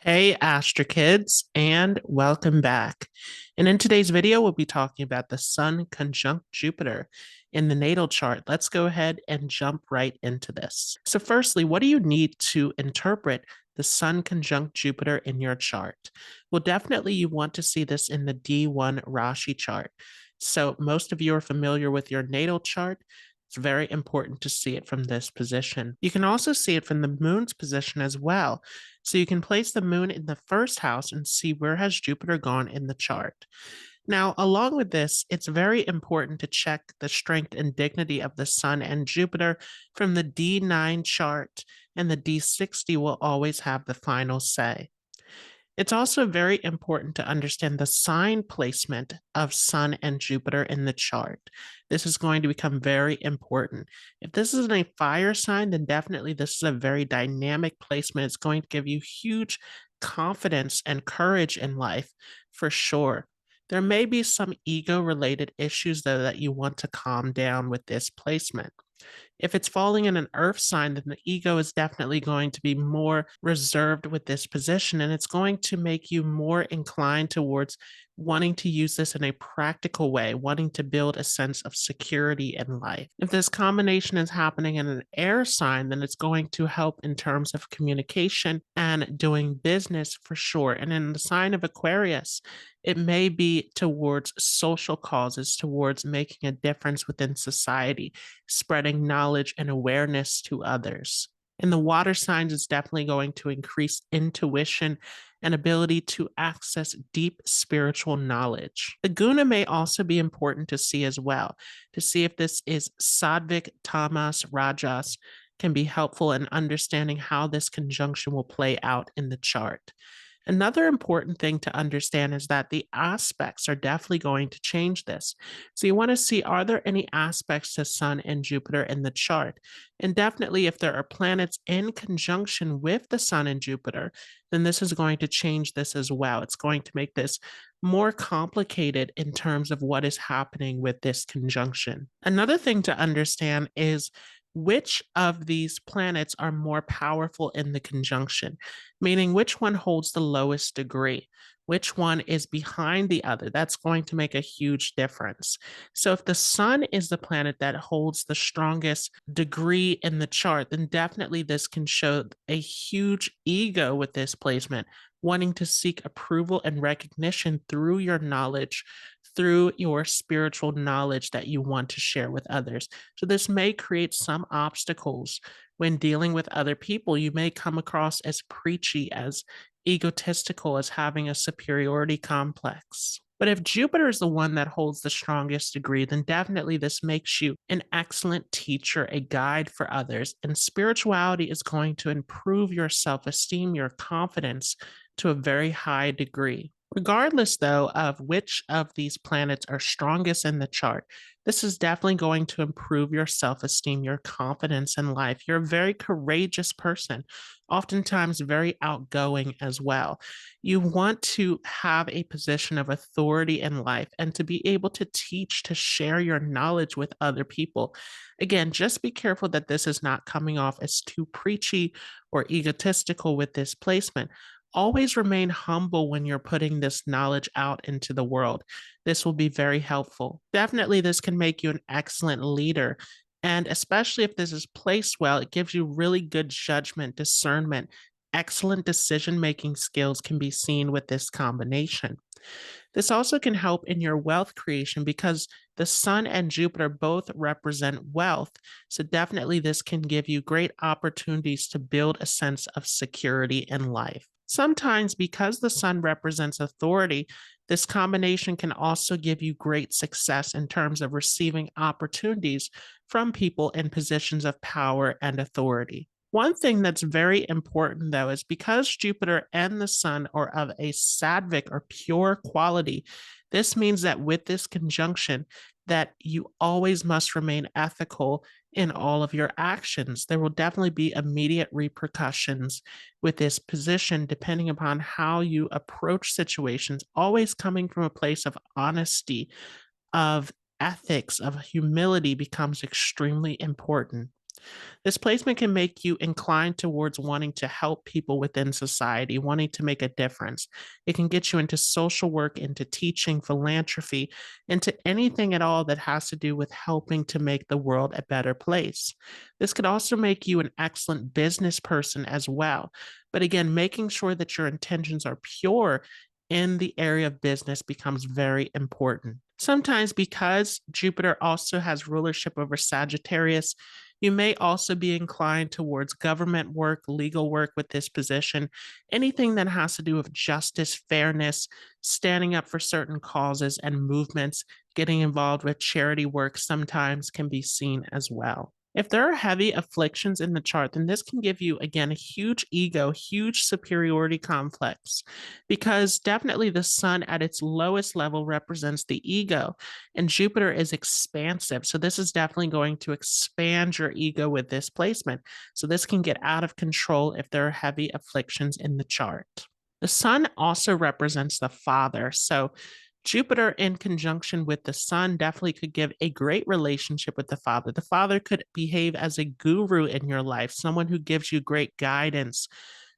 Hey Astro Kids, and welcome back. And in today's video, we'll be talking about the Sun Conjunct Jupiter in the natal chart. Let's go ahead and jump right into this. So firstly, what do you need to interpret the Sun Conjunct Jupiter in your chart? Well, definitely you want to see this in the D1 Rashi chart. So most of you are familiar with your natal chart. It's very important to see it from this position. You can also see it from the moon's position as well. So you can place the moon in the first house and see where has Jupiter gone in the chart. Now, along with this, it's very important to check the strength and dignity of the Sun and Jupiter from the D9 chart, and the D60 will always have the final say. It's also very important to understand the sign placement of Sun and Jupiter in the chart. This is going to become very important. If this isn't a fire sign, then definitely this is a very dynamic placement. It's going to give you huge confidence and courage in life for sure. There may be some ego related issues, though, that you want to calm down with this placement. If it's falling in an earth sign, then the ego is definitely going to be more reserved with this position, and it's going to make you more inclined towards wanting to use this in a practical way, wanting to build a sense of security in life. If this combination is happening in an air sign, then it's going to help in terms of communication and doing business for sure. And in the sign of Aquarius, it may be towards social causes, towards making a difference within society, spreading knowledge and awareness to others. In the water signs, it's definitely going to increase intuition and ability to access deep spiritual knowledge. The guna may also be important to see as well, to see if this is sattvic, tamas, rajas, can be helpful in understanding how this conjunction will play out in the chart. Another important thing to understand is that the aspects are definitely going to change this. So you want to see, are there any aspects to Sun and Jupiter in the chart? And definitely if there are planets in conjunction with the Sun and Jupiter, then this is going to change this as well. It's going to make this more complicated in terms of what is happening with this conjunction. Another thing to understand is which of these planets are more powerful in the conjunction, meaning which one holds the lowest degree, which one is behind the other. That's going to make a huge difference. So if the sun is the planet that holds the strongest degree in the chart, then definitely this can show a huge ego with this placement, wanting to seek approval and recognition through your knowledge, through your spiritual knowledge that you want to share with others. So this may create some obstacles when dealing with other people. You may come across as preachy, as egotistical, as having a superiority complex. But if Jupiter is the one that holds the strongest degree, then definitely this makes you an excellent teacher, a guide for others. And spirituality is going to improve your self esteem, your confidence to a very high degree. Regardless, though, of which of these planets are strongest in the chart, this is definitely going to improve your self esteem, your confidence in life. You're a very courageous person, oftentimes very outgoing as well. You want to have a position of authority in life and to be able to teach, to share your knowledge with other people. Again, just be careful that this is not coming off as too preachy or egotistical with this placement. Always remain humble when you're putting this knowledge out into the world. This will be very helpful. Definitely, this can make you an excellent leader. And especially if this is placed well, it gives you really good judgment, discernment. Excellent decision making skills can be seen with this combination. This also can help in your wealth creation because the Sun and Jupiter both represent wealth. So, definitely, this can give you great opportunities to build a sense of security in life. Sometimes, because the Sun represents authority, this combination can also give you great success in terms of receiving opportunities from people in positions of power and authority. One thing that's very important, though, is because Jupiter and the Sun are of a sattvic or pure quality, this means that with this conjunction, that you always must remain ethical in all of your actions. There will definitely be immediate repercussions with this position, depending upon how you approach situations, always coming from a place of honesty, of ethics, of humility becomes extremely important. This placement can make you inclined towards wanting to help people within society, wanting to make a difference. It can get you into social work, into teaching, philanthropy, into anything at all that has to do with helping to make the world a better place. This could also make you an excellent business person as well. But again, making sure that your intentions are pure in the area of business becomes very important. Sometimes, because Jupiter also has rulership over Sagittarius, you may also be inclined towards government work, legal work with this position, anything that has to do with justice, fairness, standing up for certain causes and movements, getting involved with charity work sometimes can be seen as well. If there are heavy afflictions in the chart, then this can give you, again, a huge ego, huge superiority complex, because definitely the sun at its lowest level represents the ego, and Jupiter is expansive. So this is definitely going to expand your ego with this placement. So this can get out of control if there are heavy afflictions in the chart. The sun also represents the father. So Jupiter in conjunction with the sun definitely could give a great relationship with the father. The father could behave as a guru in your life, someone who gives you great guidance,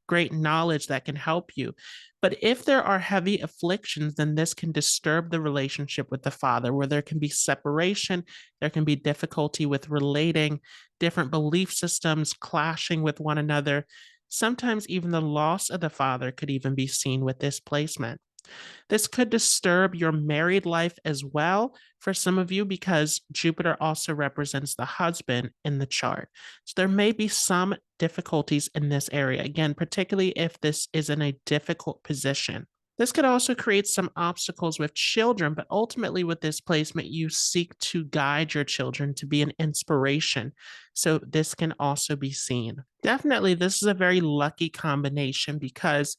great knowledge that can help you. But if there are heavy afflictions, then this can disturb the relationship with the father, where there can be separation, there can be difficulty with relating, different belief systems clashing with one another. Sometimes even the loss of the father could even be seen with this placement. This could disturb your married life as well for some of you, because Jupiter also represents the husband in the chart. So there may be some difficulties in this area, again, particularly if this is in a difficult position. This could also create some obstacles with children, but ultimately, with this placement, you seek to guide your children to be an inspiration. So, this can also be seen. Definitely, this is a very lucky combination, because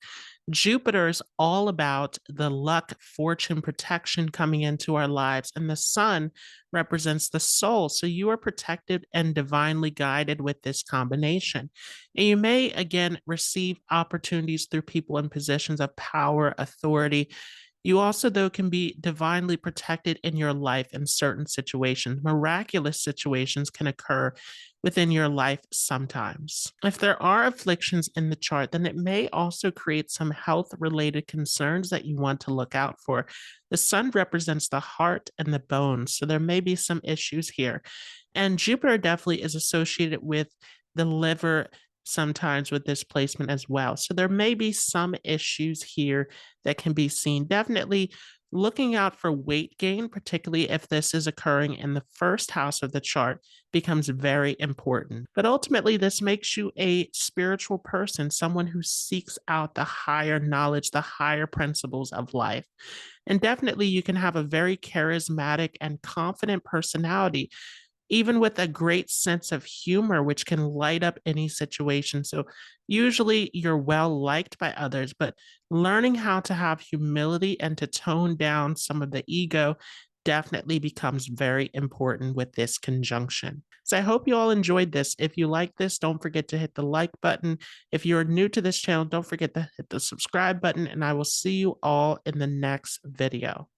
Jupiter is all about the luck, fortune, protection coming into our lives, and the sun represents the soul. So you are protected and divinely guided with this combination. And you may, again, receive opportunities through people in positions of power, authority. You also, though, can be divinely protected in your life in certain situations. Miraculous situations can occur within your life sometimes. If there are afflictions in the chart, then it may also create some health related concerns that you want to look out for. The sun represents the heart and the bones, so there may be some issues here. And Jupiter definitely is associated with the liver sometimes with this placement as well. So there may be some issues here that can be seen. Definitely looking out for weight gain, particularly if this is occurring in the first house of the chart, becomes very important. But ultimately, this makes you a spiritual person, someone who seeks out the higher knowledge, the higher principles of life. And definitely, you can have a very charismatic and confident personality, even with a great sense of humor, which can light up any situation. So, usually you're well liked by others, but learning how to have humility and to tone down some of the ego definitely becomes very important with this conjunction. So, I hope you all enjoyed this. If you like this, don't forget to hit the like button. If you're new to this channel, don't forget to hit the subscribe button, and I will see you all in the next video.